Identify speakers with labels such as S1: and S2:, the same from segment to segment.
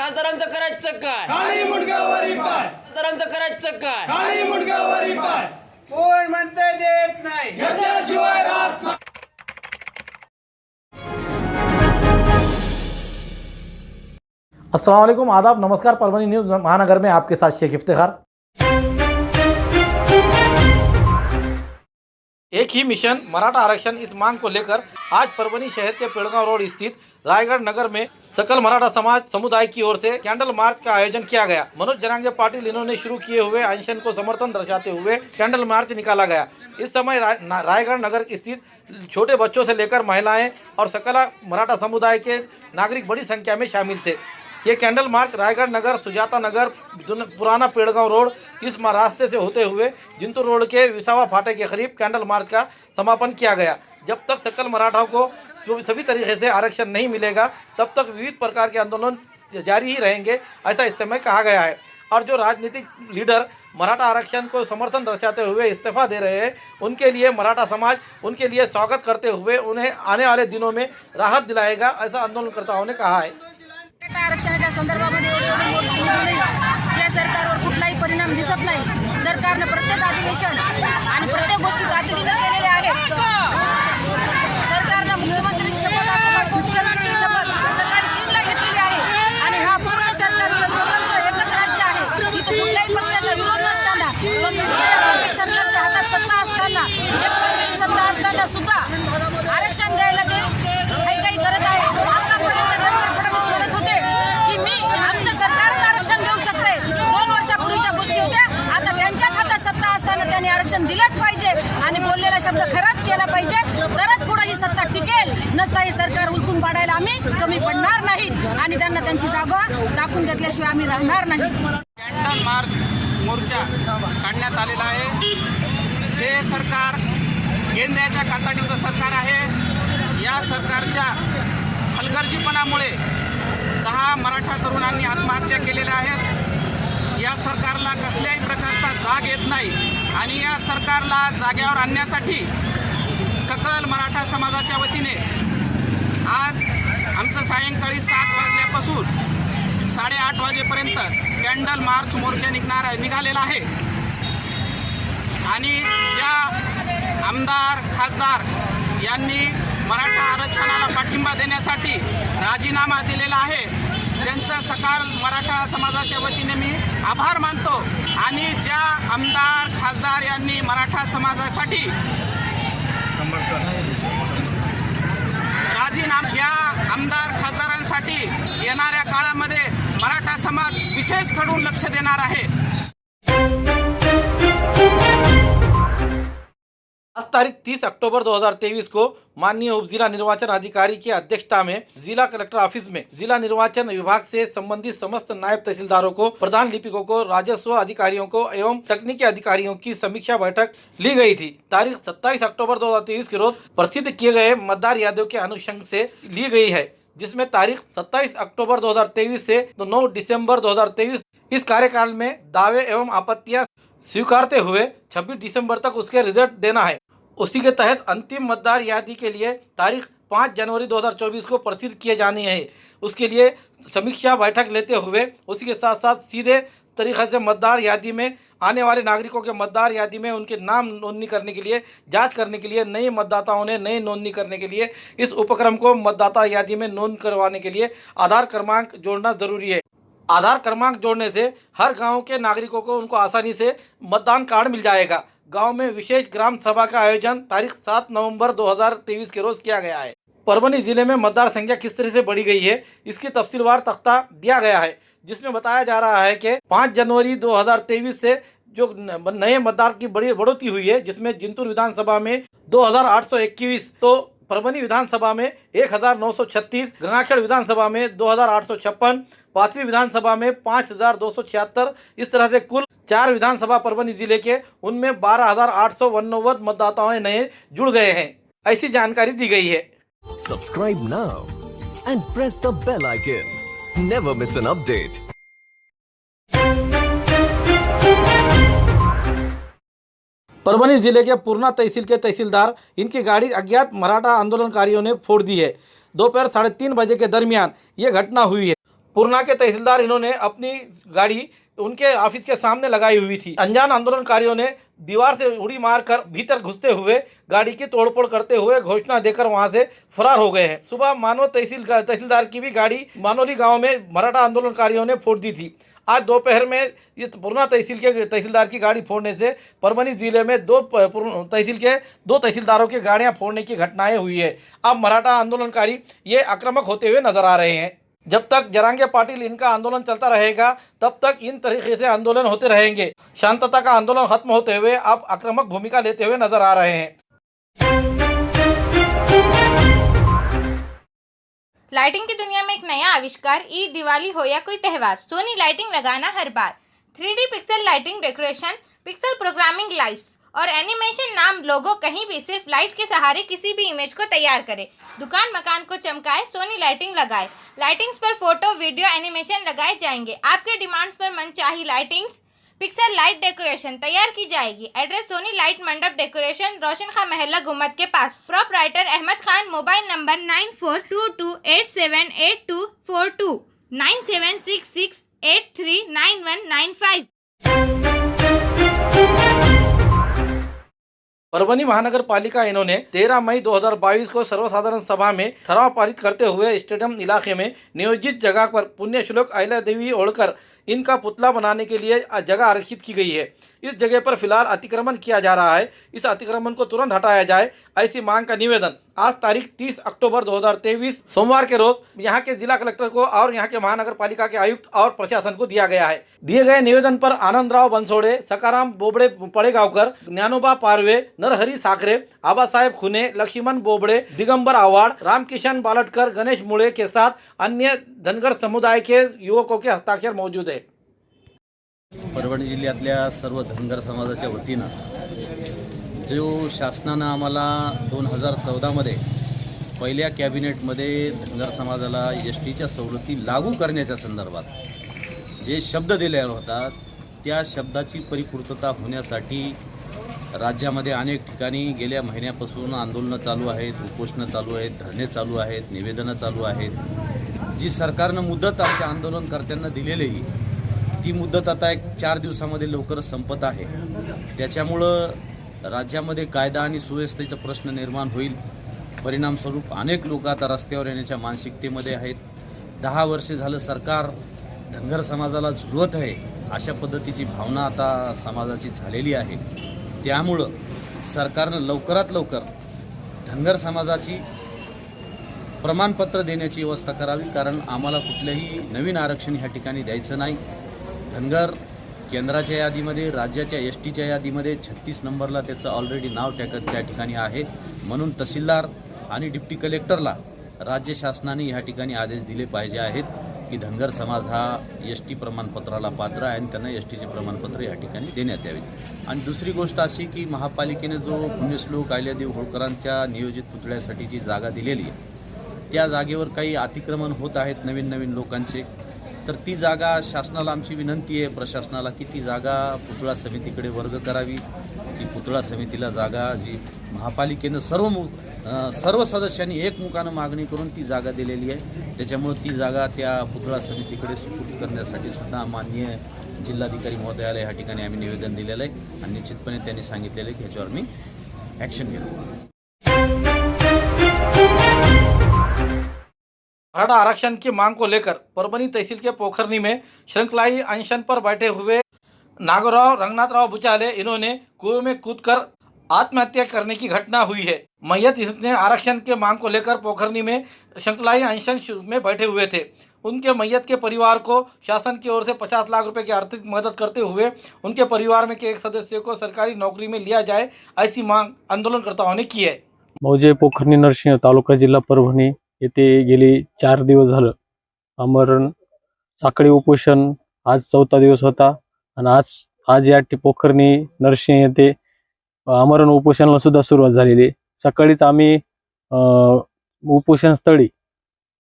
S1: खासदारांचं करायचं काय?
S2: खाली मुंडकावरी पाय,
S1: खासदारांचं करायचं काय?
S2: खाली मुंडकावरी पाय,
S3: कोण म्हणतंय देत नाही,
S2: घेतल्याशिवाय राहत नाही.
S4: अस्सलाम वालेकुम, आदाब, नमस्कार। परभणी न्यूज़ महानगर में आपके साथ शेख इफ्तिखार। एक ही मिशन मराठा आरक्षण, इस मांग को लेकर आज परभणी शहर के पेड़गांव रोड स्थित रायगढ़ नगर में सकल मराठा समाज समुदाय की ओर से कैंडल मार्च का आयोजन किया गया। मनोज जनांगे पाटिल इन्होंने शुरू किए हुए अनशन को समर्थन दर्शाते हुए कैंडल मार्च निकाला गया। इस समय रायगढ़ नगर स्थित छोटे बच्चों से लेकर महिलाएं और सकल मराठा समुदाय के नागरिक बड़ी संख्या में शामिल थे। ये कैंडल मार्च रायगढ़ नगर, सुजाता नगर, पुराना पेड़गांव रोड, इस रास्ते से होते हुए जिंतूर रोड के विसावा फाटे के करीब कैंडल मार्च का समापन किया गया। जब तक सकल मराठाओं को सभी तरीके से आरक्षण नहीं मिलेगा तब तक विविध प्रकार के आंदोलन जारी ही रहेंगे, ऐसा इस समय कहा गया है। और जो राजनीतिक लीडर मराठा आरक्षण को समर्थन दर्शाते हुए इस्तीफा दे रहे हैं, उनके लिए मराठा समाज उनके लिए स्वागत करते हुए उन्हें आने वाले दिनों में राहत दिलाएगा, ऐसा आंदोलनकर्ताओं ने कहा है।
S5: आरक्षणाच्या संदर्भामध्ये एवढे मोठे निर्णय या सरकारवर कुठलाही परिणाम दिसत नाही। सरकारने प्रत्येक अधिवेशन आणि प्रत्येक गोष्टी तातडीने केलेल्या आहेत। सरकारने मुख्यमंत्रीची शपथ असताना मुख्यमंत्रीची शपथ सकाळी 3 ला घेतलेली आहे आणि हा पूर्ण सरकारचं स्वतंत्र एकच राज्य आहे। इथे कुठल्याही पक्षाचा विरोध नसताना, एक सरकारच्या हातात सत्ता असताना, एक वेगळी सत्ता असताना सुद्धा आरक्षण द्यायला ते काही करत आहे। आतापर्यंत देवेंद्र फडणवीस म्हणत होते की मी आमचं सरकारच आरक्षण देऊ शकते। 2 वर्षापूर्वीच्या गोष्टी होत्या, आता त्यांच्याच हातात सत्ता असताना त्यांनी आरक्षण दिलंच पाहिजे आणि बोललेला शब्द खराच केला पाहिजे, तरच पुढे ही सत्ता टिकेल। नसता हे सरकार उलटून पाडायला आम्ही कमी पडणार नाहीत आणि त्यांना त्यांची जागा टाकून घेतल्याशिवाय आम्ही राहणार नाहीत।
S3: कॅन्डल मार्च मोर्चा काढण्यात आलेला आहे। हे सरकार गेंड्याच्या कातडीचं सरकार आहे। या सरकारच्या हलगर्जीपणामुळे 10 मराठा तरुणांनी आत्महत्या केलेल्या आहेत। या सरकारला कसल्याही प्रकारचा जाग येत नाही आणि या सरकारला जाग्यावर आणण्यासाठी सकल मराठा समाजाच्या वतीने आज आमचं सायंकाळी 7 वाजल्यापासून 8:30 वाजेपर्यंत कॅन्डल मार्च मोर्चा निघालेला आहे आणि ज्या आमदार खासदार यांनी मराठा आरक्षणाला पाठिंबा देण्यासाठी राजीनामा दिलेला आहे, त्यांचं सकल मराठा समाजाच्या वतीने मी आभार मानतो। आणि ज्या आमदार खासदार यांनी मराठा समाजासाठी राजीनामा, या आमदार खासदारांसाठी येणाऱ्या काळामध्ये मराठा समाज विशेष कडून लक्ष देणार आहे।
S4: आज तारीख 30 अक्टूबर 2023 को माननीय उप जिला निर्वाचन अधिकारी की अध्यक्षता में जिला कलेक्टर ऑफिस में जिला निर्वाचन विभाग से संबंधित समस्त नायब तहसीलदारों को, प्रधान लिपिकों को, राजस्व अधिकारियों को एवं तकनीकी अधिकारियों की समीक्षा बैठक ली गई थी। तारीख 27 अक्टूबर 2023 के रोज प्रसिद्ध किए गए मतदार यादियों के अनुषंग से ली गई है, जिसमें तारीख 27 अक्टूबर 2023 से 9 दिसंबर 2023 इस कार्यकाल में दावे एवं आपत्तियां स्वीकारते हुए 26 दिसंबर तक उसके रिजल्ट देना है। उसी के तहत अंतिम मतदार यादी के लिए तारीख 5 जनवरी 2024 को प्रसिद्ध किए जाने हैं। उसके लिए समीक्षा बैठक लेते हुए उसी के साथ साथ सीधे तरीक़े से मतदार यादी में आने वाले नागरिकों के मतदार यादी में उनके नाम नोंदनी करने के लिए, जांच करने के लिए, नए मतदाताओं ने नई नोंदनी करने के लिए इस उपक्रम को मतदाता यादी में नोंद करवाने के लिए आधार क्रमांक जोड़ना जरूरी है। आधार क्रमांक जोड़ने से हर गांव के नागरिकों को उनको आसानी से मतदान कार्ड मिल जाएगा। गांव में विशेष ग्राम सभा का आयोजन तारीख 7 नवंबर 2023 के रोज किया गया है। परभणी जिले में मतदार संख्या किस तरह से बढ़ी गई है, इसकी तफसीलवार तख्ता दिया गया है, जिसमें बताया जा रहा है कि 5 जनवरी 2023 से जो नए मतदार की बड़ी बढ़ोतरी हुई है, जिसमें जिंतूर विधानसभा में 2821, तो परभणी विधानसभा में 1936, गंगाखेड़ विधानसभा में 2856, पाथरी विधानसभा में 5276, इस तरह से कुल 4 विधानसभा परभणी जिले के, उनमें 12,889 मतदाताओं नए जुड़ गए हैं, ऐसी जानकारी दी गई है।
S6: Subscribe now and press the bell icon. Never miss an update.
S4: Parbhani जिले के पूर्णा तहसील के तहसीलदार, इनकी गाड़ी अज्ञात मराठा आंदोलनकारियों ने फोड़ दी है। दोपहर 3:30 बजे के दरमियान ये घटना हुई है। पूर्णा के तहसीलदार इन्होंने अपनी गाड़ी उनके ऑफिस के सामने लगाई हुई थी। अनजान आंदोलनकारियों ने दीवार से उड़ी मारकर भीतर घुसते हुए गाड़ी की तोड़फोड़ करते हुए घोषणा देकर वहां से फरार हो गए हैं। सुबह मानव तहसीलदार की भी गाड़ी मानोली गांव में मराठा आंदोलनकारियों ने फोड़ दी थी। आज दोपहर में ये पूर्णा तहसील के तहसीलदार की गाड़ी फोड़ने से परभनी जिले में दो तहसीलदारों की गाड़ियां फोड़ने की घटनाएं हुई है। अब मराठा आंदोलनकारी ये आक्रामक होते हुए नजर आ रहे हैं। जब तक जरांगे पाटिल इनका आंदोलन चलता रहेगा तब तक इन तरीके से आंदोलन होते रहेंगे। शांतता का आंदोलन खत्म होते हुए अब आक्रामक भूमिका लेते हुए नजर आ रहे हैं।
S7: लाइटिंग की दुनिया में एक नया आविष्कार, ईद, दिवाली हो या कोई त्यौहार, सोनी लाइटिंग लगाना हर बार। 3D pixel lighting decoration, pixel programming lights और एनिमेशन नाम लोगो कहीं भी सिर्फ लाइट के सहारे किसी भी इमेज को तैयार करे। दुकान मकान को चमकाए, सोनी लाइटिंग लगाए। लाइटिंग्स पर फोटो वीडियो एनिमेशन लगाए जाएंगे। आपके डिमांड्स पर मनचाही लाइटिंग्स पिक्सल लाइट डेकोरेशन तैयार की जाएगी। Address Soni light mandap decoration, Roshan Khan Mohalla Gummad के पास। Proprietor Ahmed Khan. Mobile number 9422878242 9766839195।
S4: Parbhani महानगर पालिका इन्होंने 13 मई 2022 को सर्वसाधारण सभा में ठराव पारित करते हुए स्टेडियम इलाके में नियोजित जगह पर पुण्यश्लोक अहिल्या देवी होळकर इनका पुतला बनाने के लिए जगह आरक्षित की गई है। इस जगह पर फिलहाल अतिक्रमण किया जा रहा है। इस अतिक्रमण को तुरंत हटाया जाए, ऐसी मांग का निवेदन आज तारीख 30 अक्टूबर 2023 सोमवार के रोज यहां के जिला कलेक्टर को और यहां के महानगर पालिका के आयुक्त और प्रशासन को दिया गया है। दिए गए निवेदन पर आनंदराव बनसोडे, सकाराम बोबडे पड़ेगावकर, ज्ञानोबा पारवे, नरहरी साखरे, आबासाहेब खुने, लक्ष्मण बोबडे, दिगंबर आवाड़, रामकिशन बालटकर, गणेश मुळे के साथ अन्य धनगर समुदाय के युवकों के हस्ताक्षर मौजूद है।
S8: परभणी जिल्ह्यातल्या सर्व धनगर समाजाच्या वतीनं जो शासनानं आम्हाला 2014मध्ये पहिल्या कॅबिनेटमध्ये धनगर समाजाला एसटीच्या सवलती लागू करण्याच्या संदर्भात जे शब्द दिलेला होता त्या शब्दाची परिपूर्तता होण्यासाठी राज्यामध्ये अनेक ठिकाणी गेल्या महिन्यापासून आंदोलनं चालू आहेत, उपोषणं चालू आहेत, धरणे चालू आहेत, निवेदनं चालू आहेत। जी सरकारनं मुदत आमच्या आंदोलनकर्त्यांना दिलेली ती मुदत आता एक 4 दिवसामध्ये लवकरच संपत आहे। त्याच्यामुळं राज्यामध्ये कायदा आणि सुव्यवस्थेचा प्रश्न निर्माण होईल। परिणामस्वरूप अनेक लोक आता रस्त्यावर येण्याच्या मानसिकतेमध्ये आहेत। 10 वर्षे झालं सरकार धनगर समाजाला झुलवत आहे अशा पद्धतीची भावना आता समाजाची झालेली आहे। त्यामुळं सरकारनं लवकरात लवकर धनगर समाजाची प्रमाणपत्र देण्याची व्यवस्था करावी, कारण आम्हाला कुठलेही नवीन आरक्षण ह्या ठिकाणी द्यायचं नाही। धनगर केंद्राच्या यादीमध्ये, राज्याच्या एसटीच्या यादीमध्ये 36 नंबरला त्याचं ऑलरेडी नाव त्या ठिकाणी आहे। म्हणून तहसीलदार आणि डिप्टी कलेक्टरला राज्य शासनाने ह्या ठिकाणी आदेश दिले पाहिजे आहेत की धनगर समाज हा एसटी प्रमाणपत्राला पात्र आहे आणि त्यांना एसटीचे प्रमाणपत्र या ठिकाणी देण्यात यावे। आणि दुसरी गोष्ट अशी की महापालिकेने जो पुण्यश्लोक अहिल्यादेवी होळकरांच्या नियोजित पुतळ्यासाठी जी जागा दिलेली आहे त्या जागेवर काही अतिक्रमण होत आहेत नवीन लोकांचे। तर ती जागा शासनाला आमची विनंती आहे प्रशासनाला की ती जागा पुतळा समितीकडे वर्ग करावी। ती पुतळा समितीला जागा जी महापालिकेनं सर्व सदस्यांनी एकमुखानं मागणी करून ती जागा दिलेली आहे, त्याच्यामुळे ती जागा त्या पुतळा समितीकडे सुपूर्द करण्यासाठी सुद्धा माननीय जिल्हाधिकारी महोदयाला या ठिकाणी आम्ही निवेदन दिलेलं आहे आणि निश्चितपणे त्यांनी सांगितलेलं आहे की ह्याच्यावर मी ॲक्शन घेतो।
S4: मराठा आरक्षण की मांग को लेकर परभनी तहसील के पोखरनी में श्रृंखलाई अनशन पर बैठे हुए नागौराव रंगनाथराव बुचाले इन्होंने कुएं में कूदकर आत्महत्या करने की घटना हुई है। मैयत इसने आरक्षण के मांग को लेकर पोखरनी में श्रृंखलाई अनशन में बैठे हुए थे। उनके मैयत के परिवार को शासन की ओर से 50 लाख रुपए की आर्थिक मदद करते हुए उनके परिवार में के एक सदस्य को सरकारी नौकरी में लिया जाए, ऐसी मांग आंदोलनकर्ताओं ने की है।
S9: मौजे पोखरणी नरसिंह तालुका जिल्हा परभणी येथे गेली 4 दिवस झालं आमरण साखळी उपोषण आज 4था दिवस होता आणि आज या पोखरणी नरसिंह येथे आमरण उपोषणाला सुद्धा सुरुवात झालेली। सकाळीच आम्ही उपोषण स्थळी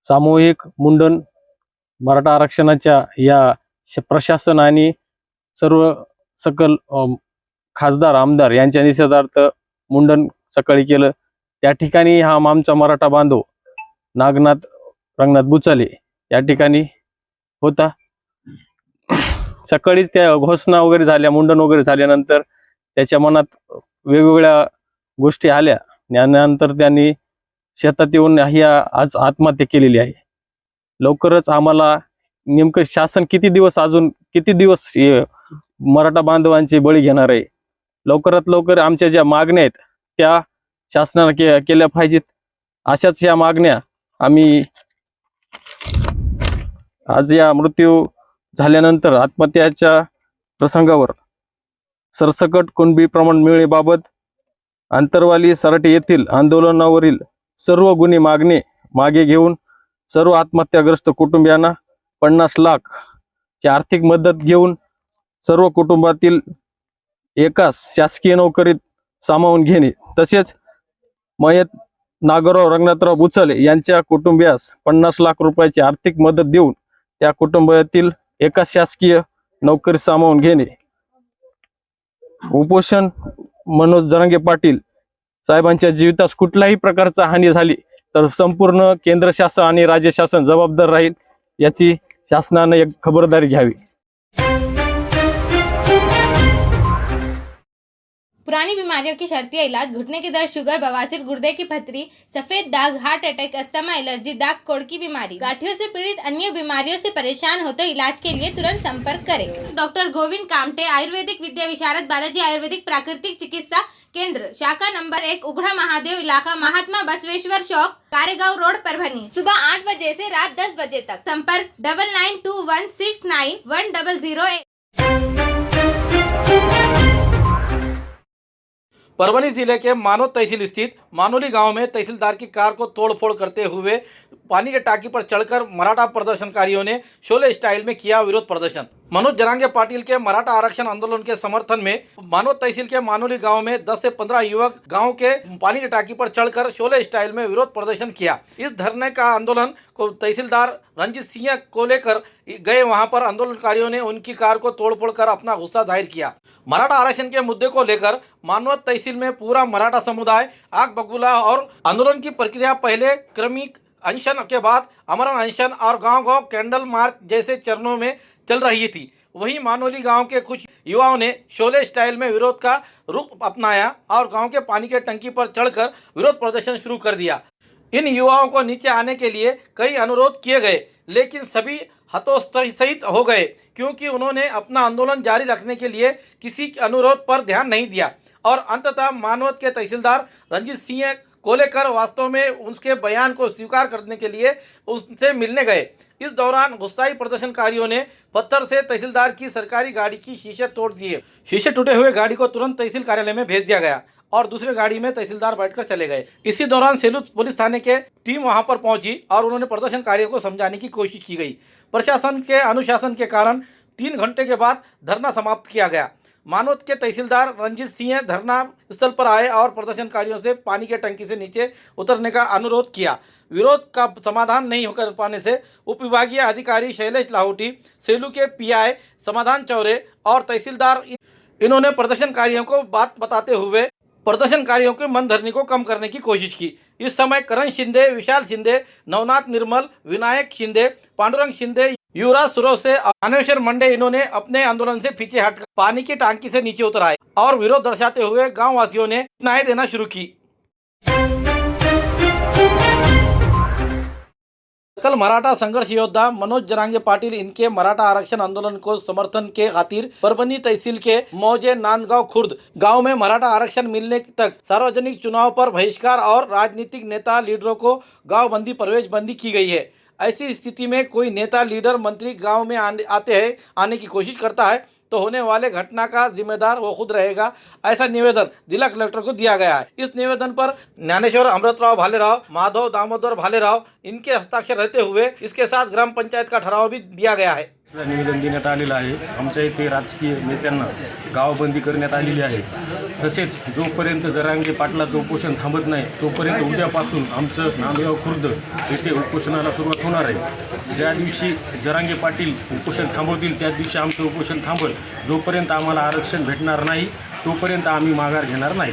S9: सामूहिक मुंडन मराठा आरक्षणाच्या या प्रशासन आणि सर्व सकल खासदार आमदार यांच्या निषेधार्थ मुंडन सकाळी केलं। त्या ठिकाणी हा आमचा मराठा बांधव नागनाथ रंगनाथ बुचाले या ठिकाणी होता. सकाळीच त्या घोषणा वगैरे झाल्या, मुंडन वगैरे झाल्यानंतर त्याच्या मनात वेगवेगळ्या गोष्टी आल्या. त्यानंतर त्यांनी शेतात येऊन ही आज आत्महत्या केलेली आहे. लवकरच आम्हाला नेमकं शासन किती दिवस मराठा बांधवांची बळी घेणार आहे. लवकरात लवकर आमच्या ज्या मागण्या आहेत त्या शासनाने केल्या पाहिजेत. अशाच या मागण्या आम्ही आज या मृत्यू झाल्यानंतर आत्महत्याच्या प्रसंगावर सरसकट कुणबी प्रमाण मिळण्याबाबत आंतरवाली सराटी येथील आंदोलनावरील सर्व गुन्हे मागणी मागे घेऊन सर्व आत्महत्याग्रस्त कुटुंबियांना 50 लाख ची आर्थिक मदत घेऊन सर्व कुटुंबातील एकाच शासकीय नोकरीत सामावून घेणे, तसेच मयत नागोराव रंगनाथराव बुचले यांच्या कुटुंबियास 50 लाख रुपयाची आर्थिक मदत देऊन त्या कुटुंबातील एकाच शासकीय नोकरीत सामावून घेणे. उपोषण मनोज जरांगे पाटील साहेबांच्या जीवितास कुठल्याही प्रकारचा हानी झाली तर संपूर्ण केंद्र शासन आणि राज्य शासन जबाबदार राहील, याची शासनाने एक खबरदारी घ्यावी.
S7: पुरानी बीमारियों की शर्ती इलाज, घुटने के दर्द, शुगर, बवासीर, गुर्दे की पथरी, सफेद दाग, हार्ट अटैक, अस्थमा, एलर्जी, दाग कोड़ की बीमारी, गांठियों से पीड़ित अन्य बीमारियों से परेशान हो तो इलाज के लिए तुरंत संपर्क करें. डॉक्टर गोविंद कामटे, आयुर्वेदिक विद्या विशारद, बालाजी आयुर्वेदिक प्राकृतिक चिकित्सा केंद्र, शाखा नंबर 1, उघड़ा महादेव, इलाका महात्मा बसवेश्वर चौक, कारेगांव रोड, परभनी. सुबह 8 बजे से रात 10 बजे तक. संपर्क 9921691008.
S4: परभनी जिले के मानोद तहसील स्थित मानोली गांव में तहसीलदार की कार को तोड़फोड़ करते हुए पानी के टाकी पर चढ़कर मराठा प्रदर्शनकारियों ने शोले स्टाइल में किया विरोध प्रदर्शन. मनोज जरांगे पाटिल के मराठा आरक्षण आंदोलन के समर्थन में मानोद तहसील के मानोली गांव में 10 से 15 युवक गांव के पानी की टाकी पर चढ़कर शोले स्टाइल में विरोध प्रदर्शन किया. इस धरने का आंदोलन को तहसीलदार रंजीत सिंह को लेकर गए. वहां पर आंदोलनकारियों ने उनकी कार को तोड़फोड़ कर अपना गुस्सा जाहिर किया. मराठा आरक्षण के मुद्दे को लेकर मानवत तहसील में पूरा मराठा समुदाय आग बबूला और आंदोलन की प्रक्रिया पहले क्रमिक अनशन के बाद अमरण अनशन और गांव-गांव कैंडल मार्च जैसे चरणों में चल रही थी. वहीं मानोली गांव के कुछ युवाओं ने शोले स्टाइल में विरोध का रुख अपनाया और गांव के पानी के टंकी पर चढ़कर विरोध प्रदर्शन शुरू कर दिया. इन युवाओं को नीचे आने के लिए कई अनुरोध किए गए, लेकिन सभी हतोत्साहित हो गए क्योंकि उन्होंने अपना आंदोलन जारी रखने के लिए किसी अनुरोध पर ध्यान नहीं दिया और अंततः मानवत के तहसीलदार रंजीत सिंह को लेकर वास्तव में उसके बयान को स्वीकार करने के लिए उससे मिलने गए. इस दौरान गुस्साई प्रदर्शनकारियों ने पत्थर से तहसीलदार की सरकारी गाड़ी की शीशे तोड़ दिए. शीशे टूटे हुए गाड़ी को तुरंत तहसील कार्यालय में भेज दिया गया और दूसरे गाड़ी में तहसीलदार बैठकर चले गए. इसी दौरान सेलू पुलिस थाने के टीम वहां पर पहुंची और उन्होंने प्रदर्शनकारियों को समझाने की कोशिश की गई. प्रशासन के अनुशासन के कारण 3 घंटे के बाद धरना समाप्त किया गया. मानवत के तहसीलदार रंजीत सिंह धरना स्थल पर आए और प्रदर्शनकारियों से पानी के टंकी से नीचे उतरने का अनुरोध किया. विरोध का समाधान नहीं होकर पाने से उप विभागीय अधिकारी शैलेश लाहौटी, सेलू के पीआई समाधान चौरे और तहसीलदार इन्होंने प्रदर्शनकारियों को बात बताते हुए प्रदर्शनकारियों के मनधरनी को कम करने की कोशिश की. इस समय करण शिंदे, विशाल शिंदे, नवनाथ निर्मल, विनायक शिंदे, पांडुरंग शिंदे, युवराज सुरव से अनेश्वर मंडे इन्होंने अपने आंदोलन से पीछे हटकर पानी की टांकी से नीचे उतर आए और विरोध दर्शाते हुए गांव वासियों ने सूचनाएं देना शुरू की. कल मराठा संघर्ष योद्धा मनोज जरांगे पाटिल इनके मराठा आरक्षण आंदोलन को समर्थन के खातिर परभनी तहसील के मौजे नांदगांव खुर्द गांव में मराठा आरक्षण मिलने तक सार्वजनिक चुनाव पर बहिष्कार और राजनीतिक नेता लीडरों को गांव बंदी प्रवेश बंदी की गई है. ऐसी स्थिति में कोई नेता लीडर मंत्री गांव में आने की कोशिश करता है तो होने वाले घटना का जिम्मेदार वो खुद रहेगा, ऐसा निवेदन जिला कलेक्टर को दिया गया है. इस निवेदन पर ज्ञानेश्वर अमृतराव भालेराव, माधव दामोदर भालेराव इनके हस्ताक्षर रहते हुए इसके साथ ग्राम पंचायत का ठराव भी दिया गया है.
S10: निवेदन देण्यात आलेलं आहे. आमच्या इथे राजकीय नेत्यांना गावबंदी करण्यात आलेली आहे. तसेच जोपर्यंत जरांगे पाटलाचं उपोषण थांबत नाही तोपर्यंत उद्यापासून आमचं नांदगाव खुर्द येथे उपोषणाला सुरुवात होणार आहे. ज्या दिवशी जरांगे पाटील उपोषण थांबवतील त्या दिवशी आमचं उपोषण थांबेल. जोपर्यंत आम्हाला आरक्षण भेटणार नाही तोपर्यंत आम्ही माघार घेणार नाही.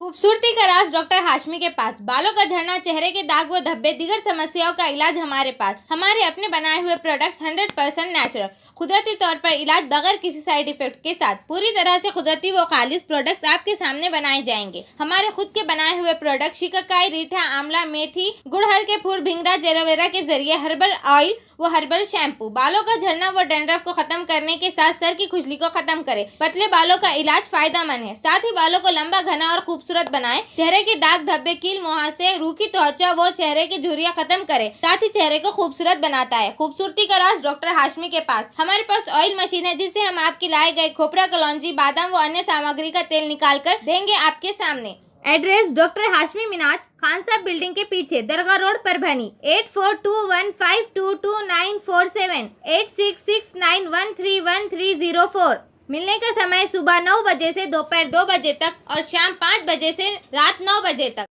S7: खूप खूबसूरती का राज डॉक्टर हाशमी के पास। बालों का झड़ना, चेहरे के दाग व धब्बे, दीगर समस्याओं का इलाज हमारे पास। हमारे अपने बनाए हुए प्रोडक्ट्स 100% नेचुरल, कुदरती तौर पर इलाज बगैर किसी साइड इफेक्ट के साथ पूरी तरह से कुदरती व खालिश प्रोडक्ट्स आपके सामने बनाए जाएंगे। हमारे खुद के बनाए हुए प्रोडक्ट शिकाकाई, रीठा, आंवला, मेथी, गुड़हल के फूल, भिंगराज, एलोवेरा के जरिए हर्बल ऑयल वो हर्बल शैम्पू बालों का झड़ना व डैंड्रफ को खत्म करने के साथ सर की खुजली को खत्म करे। पतले बालों का इलाज फायदेमंद है, साथ ही बालों को लंबा, घना और खूबसूरत बनाए। चेहरे के दाग धब्बे, कील मुहासे, रूखी त्वचा वो चेहरे की झुर्रियां खत्म करे, साथ ही चेहरे को खूबसूरत बनाता है। खूबसूरती का राज डॉक्टर हाशमी के पास। हमारे पास ऑयल मशीन है जिससे हम आपके लाए गए खोपरा, कलौंजी, बादाम व अन्य सामग्री का तेल निकाल कर देंगे आपके सामने। एड्रेस डॉक्टर हाशमी मिनाज, खान साहब बिल्डिंग के पीछे, दरगाह रोड, परभनी। 8421522947, 8669131304। मिलने का समय सुबह 9 बजे से दोपहर 2 बजे तक और शाम 5 बजे से रात 9 बजे तक।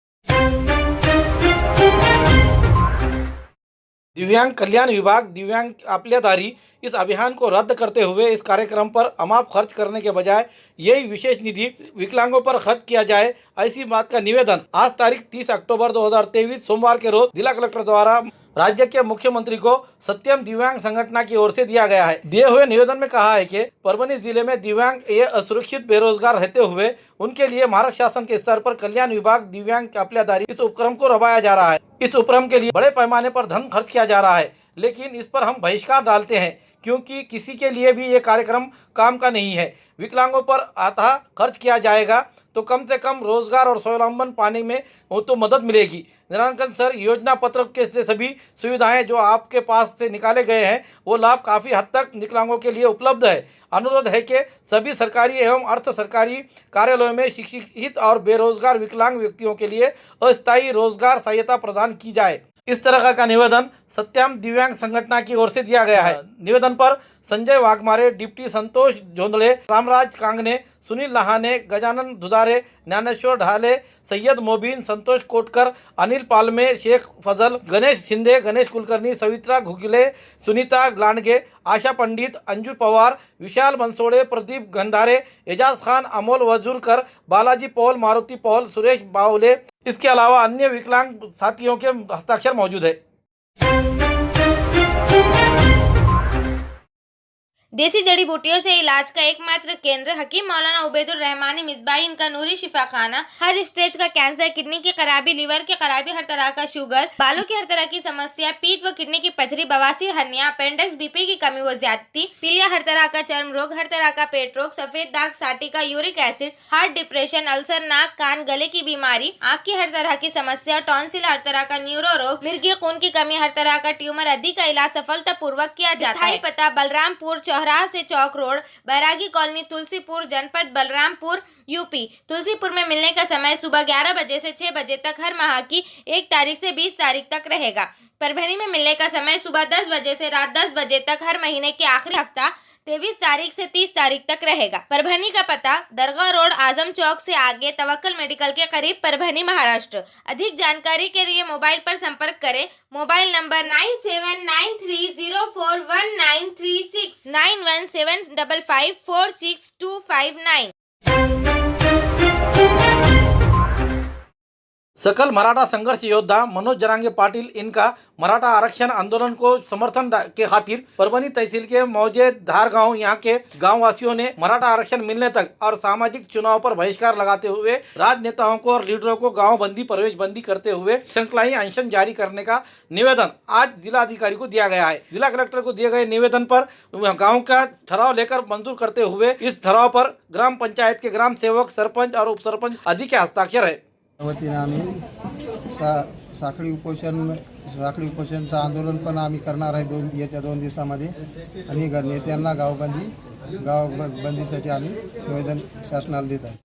S4: दिव्यांग कल्याण विभाग दिव्यांग आपल्यादारी इस अभियान को रद्द करते हुए इस कार्यक्रम पर अमाप खर्च करने के बजाय यही विशेष निधि विकलांगों पर खर्च किया जाए, ऐसी बात का निवेदन आज तारीख 30 अक्टूबर 2023 सोमवार के रोज जिला कलेक्टर द्वारा राज्य के मुख्यमंत्री को सत्यम दिव्यांग संगठन की ओर से दिया गया है। दिए हुए निवेदन में कहा है कि परभनी जिले में दिव्यांग ये असुरक्षित बेरोजगार रहते हुए उनके लिए महाराष्ट्र शासन के स्तर पर कल्याण विभाग दिव्यांग आपल्यादारी इस उपक्रम को रवाया जा रहा है। इस उपक्रम के लिए बड़े पैमाने पर धन खर्च किया जा रहा है, लेकिन इस पर हम बहिष्कार डालते हैं क्योंकि किसी के लिए भी ये कार्यक्रम काम का नहीं है। विकलांगों पर अतः खर्च किया जाएगा तो कम से कम रोजगार और स्वावलंबन पाने में वो तो मदद मिलेगी। निरांकन सर योजना पत्र के से सभी सुविधाएं जो आपके पास से निकाले गए हैं वो लाभ काफ़ी हद तक विकलांगों के लिए उपलब्ध है। अनुरोध है कि सभी सरकारी एवं अर्ध सरकारी कार्यालयों में शिक्षित और बेरोजगार विकलांग व्यक्तियों के लिए अस्थायी रोजगार सहायता प्रदान की जाए। इस तरह का निवेदन सत्यम दिव्यांग संगठन की ओर से दिया गया है। निवेदन पर संजय वाघमारे, डिप्टी संतोष जोंधळे, रामराज कांगने, सुनील लहाने, गजानन दुधारे, ज्ञानेश्वर ढाले, सैयद मोबिन, संतोष कोटकर, अनिल पालमे, शेख फजल, गणेश शिंदे, गणेश कुलकर्णी, सवित्रा घुगले, सुनीता लांडगे, आशा पंडित, अंजू पवार, विशाल बनसोड़े, प्रदीप गंधारे, एजाज खान, अमोल वजूरकर, बालाजी पौल, मारुति पौल, सुरेश बावले, इसके अलावा अन्य विकलांग साथियों के हस्ताक्षर मौजूद है।
S7: देसी जड़ी बूटियों से इलाज का एकमात्र केंद्र हकीम मौलाना उबैदुर रहमानी मिसबाही इनका नूरी शिफा खाना। हर स्टेज का कैंसर, किडनी की खराबी, लीवर की खराबी, हर तरह का शुगर, बालों की हर तरह की समस्या, पीठ व किडनी की पथरी, बवासीर, हर्निया, अपेंडिक्स, बीपी की कमी व ज्यादती, पीलिया, हर तरह का चर्म रोग, हर तरह का पेट रोग, सफेद दाग, sciatica, uric acid, heart, depression, ulcer, नाक, कान, गले की बीमारी, आँख की हर तरह की समस्या, टॉन्सिल, हर तरह का न्यूरो रोग, मिर्गी खून की कमी, हर तरह का ट्यूमर आदि का इलाज सफलतापूर्वक किया जाता है। पता बलरामपुर चौराहा से चौक रोड, बैरागी कॉलोनी, तुलसीपुर, जनपद बलरामपुर, यूपी। तुलसीपुर में मिलने का समय सुबह 11 बजे से 6 बजे तक हर माह की 1 तारीख से 20 तारीख तक रहेगा। परभनी में मिलने का समय सुबह 10 बजे से रात 10 बजे तक हर महीने के आखिरी हफ्ता 23 तारीख से 30 तारीख तक रहेगा। परभनी का पता दरगाह रोड, आजम चौक से आगे, तवक्कल मेडिकल के करीब, परभनी, महाराष्ट्र। अधिक जानकारी के लिए मोबाइल पर संपर्क करें। Mobile number 9793041936, 9175546259।
S4: सकल मराठा संघर्ष योद्धा मनोज जरांगे पाटिल इनका मराठा आरक्षण आंदोलन को समर्थन के खातिर परभनी तहसील के मौजे धार गांव यहाँ के गांव वासियों ने मराठा आरक्षण मिलने तक और सामाजिक चुनाव पर बहिष्कार लगाते हुए राजनेताओं को और लीडरों को गांव बंदी, प्रवेश बंदी करते हुए श्रृंखलाई अनशन जारी करने का निवेदन आज जिला अधिकारी को दिया गया है। जिला कलेक्टर को दिए गए निवेदन पर गाँव का ठहराव लेकर मंजूर करते हुए इस ठहराव पर ग्राम पंचायत के ग्राम सेवक, सरपंच और उप सरपंच आदि के हस्ताक्षर है।
S11: वतीने आम्ही साखळी उपोषणचं आंदोलन पण आम्ही करणार आहे येत्या 2 दिवसामध्ये आणि नेत्यांना गावबंदीसाठी आम्ही निवेदन शासनाला देत आहे।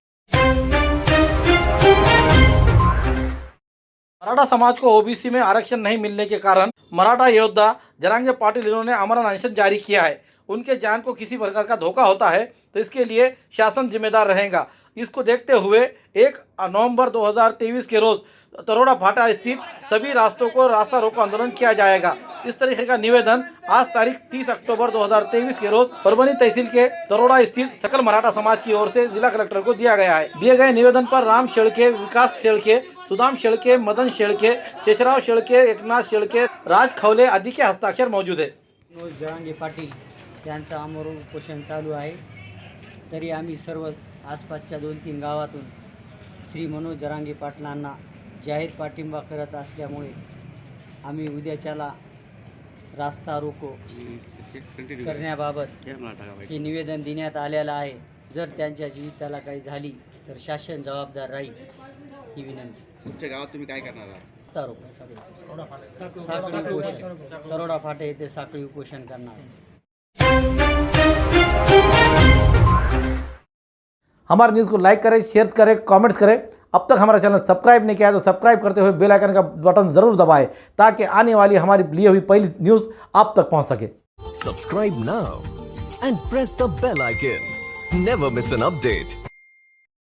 S4: मराठा समाज को ओबीसी में आरक्षण नहीं मिलने के कारण मराठा योद्धा जरांगे पाटिल इन्होंने आमरण अनशन जारी किया है। उनके जान को किसी प्रकार का धोखा होता है तो इसके लिए शासन जिम्मेदार रहेगा। इसको देखते हुए 1 नवंबर 2023 के रोज तरोड़ा फाटा स्थित सभी रास्तों को रास्ता रोको आंदोलन किया जाएगा। इस तरीके का निवेदन आज तारीख 30 अक्टूबर 2023 के रोज परभनी तहसील के दरोड़ा स्थित सकल मराठा समाज की ओर से जिला कलेक्टर को दिया गया है। दिए गए निवेदन पर राम शेळके, विकास शेळके, सुदाम शेळके, मदन शेळके, शेषराव शेळके, एकनाथ शेळके, राज खवले आदि के हस्ताक्षर मौजूद है।
S12: मनोज जरांगे पाटील यांचं आमरण उपोषण चालू आहे। तरी आम्ही सर्व आसपासच्या 2-3 गावातून श्री मनोज जरांगे पाटलांना जाहीर पाठिंबा करत असल्यामुळे आम्ही उद्याच्याला रास्ता रोको करण्याबाबत हे निवेदन देण्यात आलेलं आहे। जर त्यांच्या जीविताला काही झाली तर शासन जबाबदार राहील ही विनंती।
S8: तुमच्या गावात तुम्ही काय करणार आहात?
S12: रास्ता रोको तरोडा फाटे येथे साखळी उपोषण करणार आहे।
S4: हमारे न्यूज़ को लाइक करें, शेयर करें, कमेंट्स करें। अब तक हमारा चैनल सब्सक्राइब नहीं किया है तो सब्सक्राइब करते हुए बेल आइकन का बटन जरूर दबाएं ताकि आने वाली हमारी लिए हुई पहली न्यूज़ आप तक पहुंच सके।
S6: Subscribe now and press the bell icon. Never miss an update.